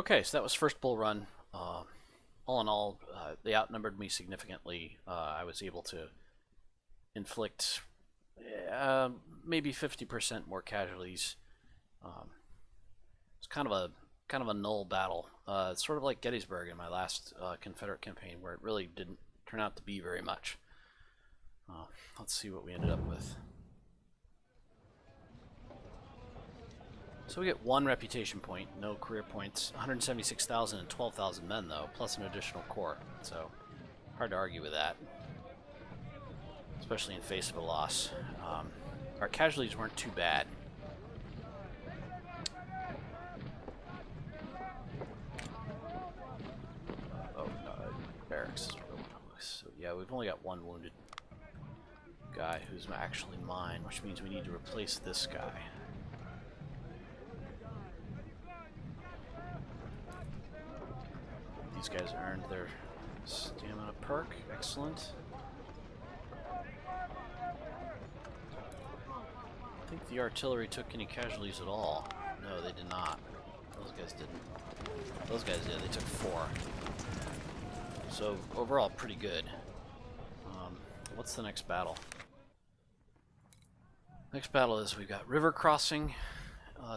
Okay, so that was first bull run. All in all, they outnumbered me significantly. I was able to inflict maybe 50% more casualties. Um, it's kind of a null battle. It's sort of like Gettysburg in my last Confederate campaign, where it really didn't turn out to be very much. Let's see what we ended up with. So we get 1 reputation point, no career points, 176,000 and 12,000 men though, plus an additional corps. So hard to argue with that, especially in face of a loss. Our casualties weren't too bad. Barracks is real close. So yeah, we've only got 1 wounded guy who's actually mine, which means we need to replace this guy. These guys earned their stamina perk. Excellent. I think the artillery took any casualties at all. No, they did not. Those guys didn't. Those guys did. They took 4. So overall, pretty good. What's the next battle? Next battle is we've got River Crossing,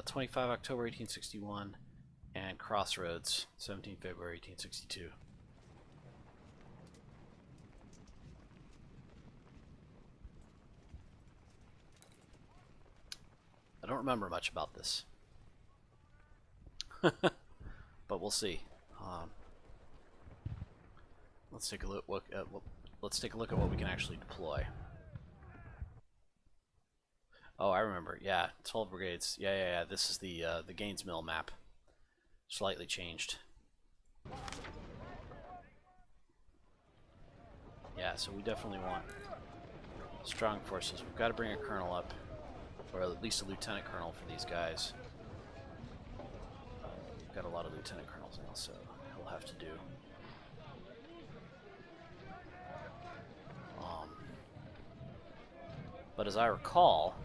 25 October 1861, and Crossroads, 17 February 1862. I don't remember much about this, but we'll see. Let's take a look. Let's take a look at what we can actually deploy. Oh, I remember. Yeah, 12 brigades. Yeah. This is the Gaines Mill map. Slightly changed. Yeah, so we definitely want strong forces. We've got to bring a colonel up, or at least a lieutenant colonel for these guys. We've got a lot of lieutenant colonels now, so we'll have to do. But as I recall,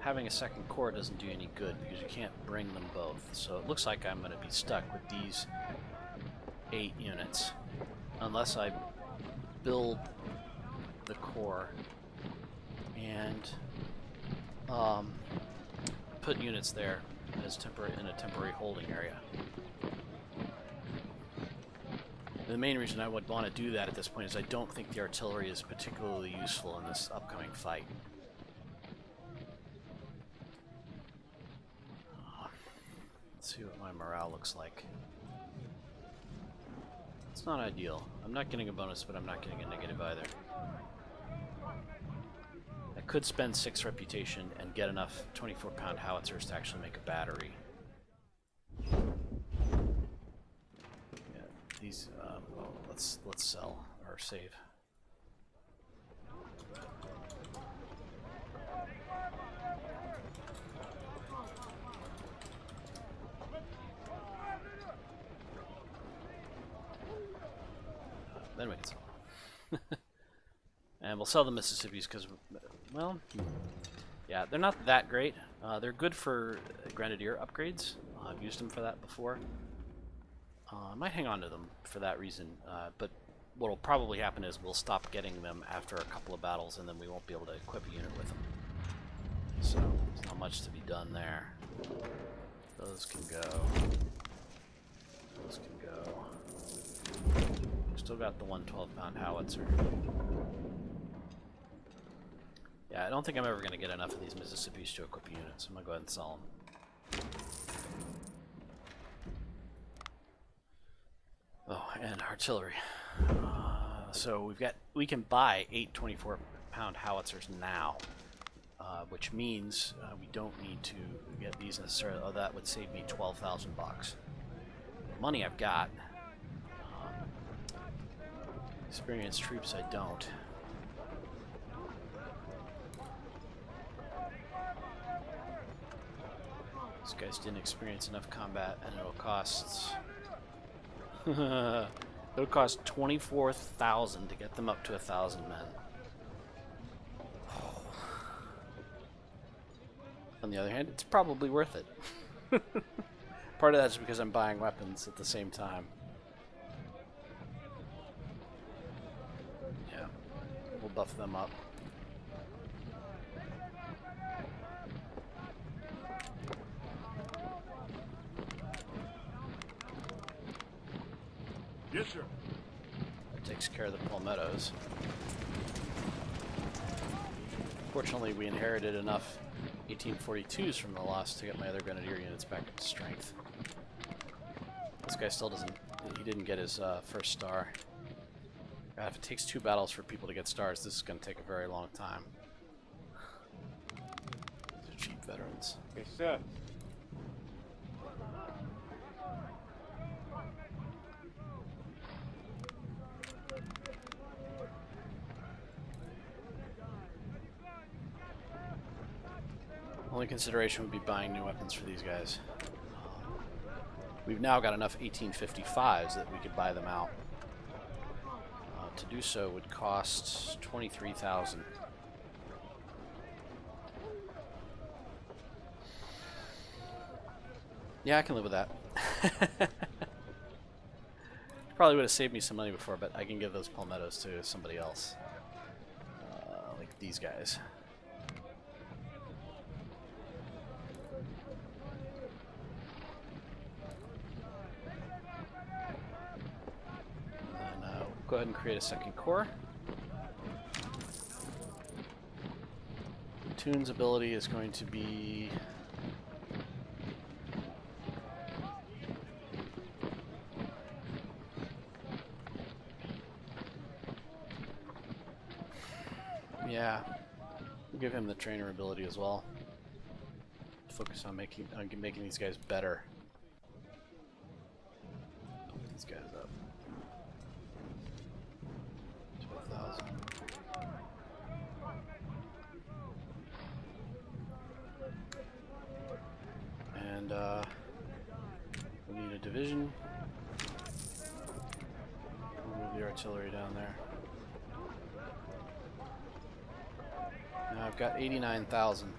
having a second corps doesn't do any good because you can't bring them both. So it looks like I'm going to be stuck with these 8 units unless I build the corps and put units there as in a temporary holding area. The main reason I would want to do that at this point is I don't think the artillery is particularly useful in this upcoming fight. Let's see what my morale looks like. It's not ideal. I'm not getting a bonus, but I'm not getting a negative either. I could spend 6 reputation and get enough 24-pound howitzers to actually make a battery. Yeah, these. Let's sell or save. Then we can sell. And we'll sell the Mississippis because, well, yeah, they're not that great. They're good for Grenadier upgrades. I've used them for that before. I might hang on to them for that reason, but what will probably happen is we'll stop getting them after a couple of battles, and then we won't be able to equip a unit with them. So there's not much to be done there. Those can go. Those can go. Still got the 112-pound howitzer. Yeah, I don't think I'm ever going to get enough of these Mississippis to equip units. I'm going to go ahead and sell them. Oh, and artillery. So we can buy 8 24-pound howitzers now, which means we don't need to get these necessarily. Oh, that would save me 12,000 bucks. Money I've got. Experienced troops I don't. These guys didn't experience enough combat, and it'll cost. It'll cost 24,000 to get them up to 1,000 men. On the other hand, it's probably worth it. Part of that's because I'm buying weapons at the same time. Yeah, we'll buff them up. Yes, sir. That takes care of the palmettos. Fortunately, we inherited enough 1842s from the loss to get my other grenadier units back up to strength. This guy still doesn't... He didn't get his first star. God, if it takes 2 battles for people to get stars, this is going to take a very long time. These are cheap veterans. Yes, sir. Only consideration would be buying new weapons for these guys. We've now got enough 1855s that we could buy them out. To do so would cost 23,000. Yeah, I can live with that. Probably would have saved me some money before, but I can give those palmettos to somebody else. Like these guys. Go ahead and create a second core. Toon's ability is going to be... Yeah, we'll give him the trainer ability as well. Focus on making these guys better. Pump these guys up. 12,000. And we need a division. We'll move the artillery down there. Now I've got 89,000.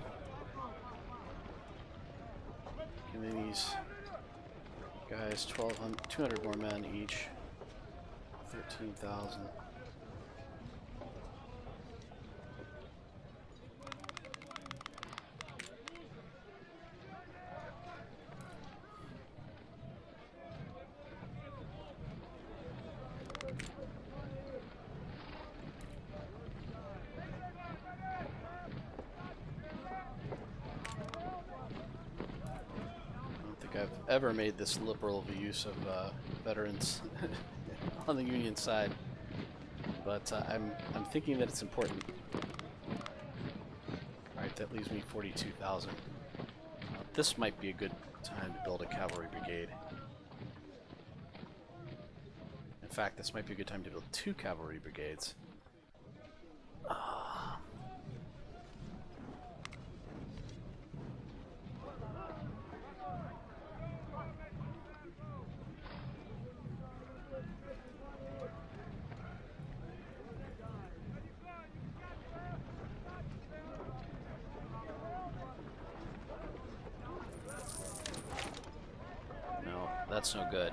Give me these guys 200 more men each. 13,000. I've ever made this liberal of a use of veterans on the Union side, but I'm thinking that it's important. All right, that leaves me 42,000. This might be a good time to build a cavalry brigade. In fact, this might be a good time to build 2 cavalry brigades. That's no good.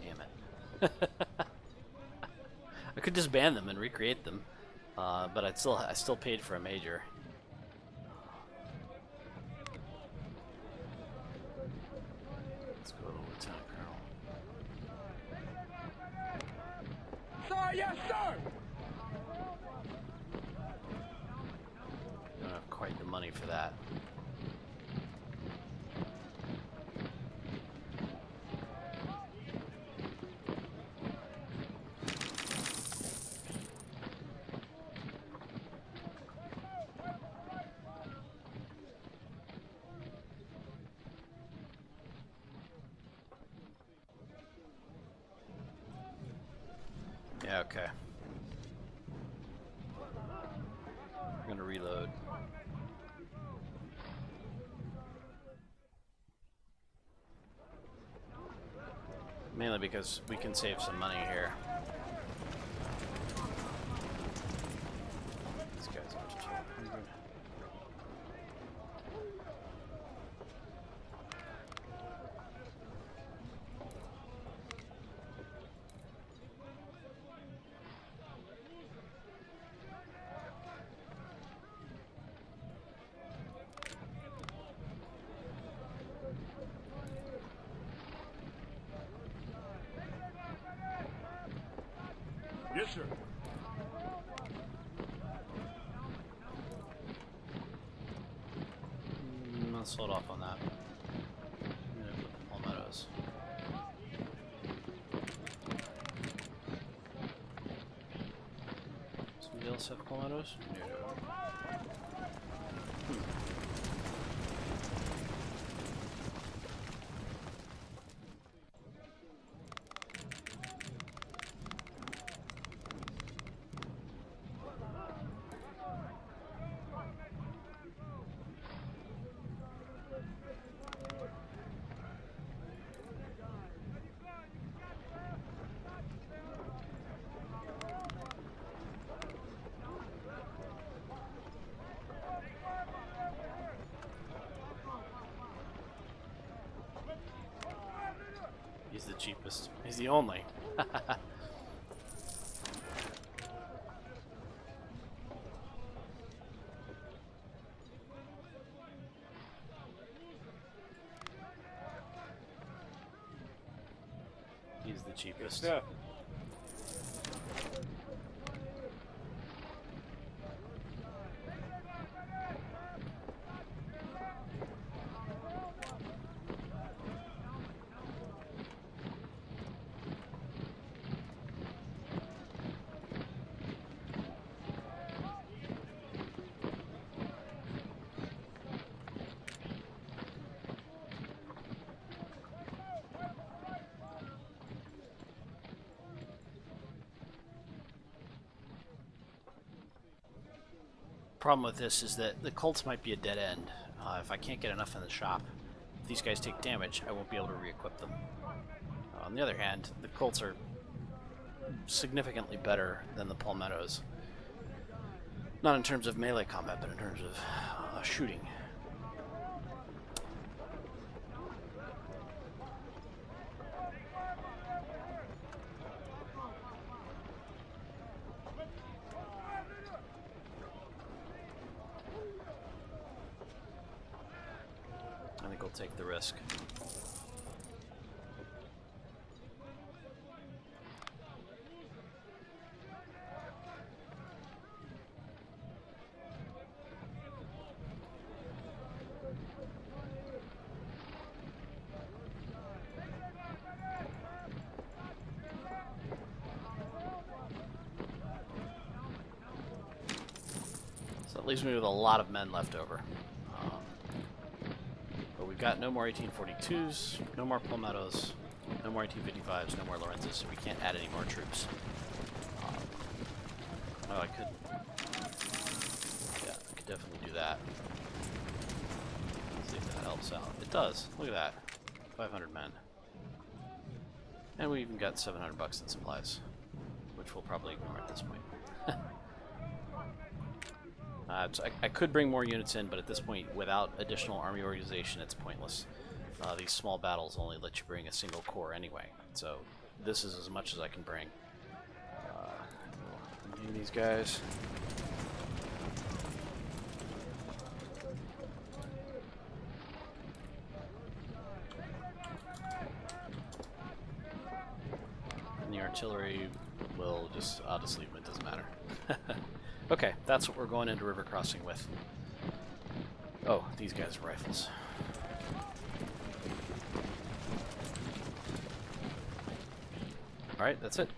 Damn it. I could just ban them and recreate them, but I still paid for a major. Let's go to Lieutenant Colonel. Sir, yes, sir! Don't have quite the money for that. Yeah, okay. I'm gonna reload. Mainly because we can save some money here. These guys are 200. Yes, sir. Let's hold off on that. I'm gonna put the palmettos. Somebody else have palmettos? No. He's the cheapest. He's the only. He's the cheapest. Yeah. Problem with this is that the Colts might be a dead end. If I can't get enough in the shop, if these guys take damage, I won't be able to re-equip them. On the other hand, the Colts are significantly better than the palmettos. Not in terms of melee combat, but in terms of shooting. I think we'll take the risk. So that leaves me with a lot of men left over. But we've got no more 1842s, no more palmettos, no more 1855s, no more Lorenzas, so we can't add any more troops. Oh, I could... Yeah, I could definitely do that. See if that helps out. It does. Look at that. 500 men. And we even got 700 bucks in supplies, which we'll probably ignore at this point. So I could bring more units in, but at this point, without additional army organization, it's pointless. These small battles only let you bring a single corps anyway, so this is as much as I can bring. These guys. And the artillery will just, I'll just leave them, it doesn't matter. Okay, that's what we're going into river crossing with. Oh, these guys are rifles. Alright, that's it.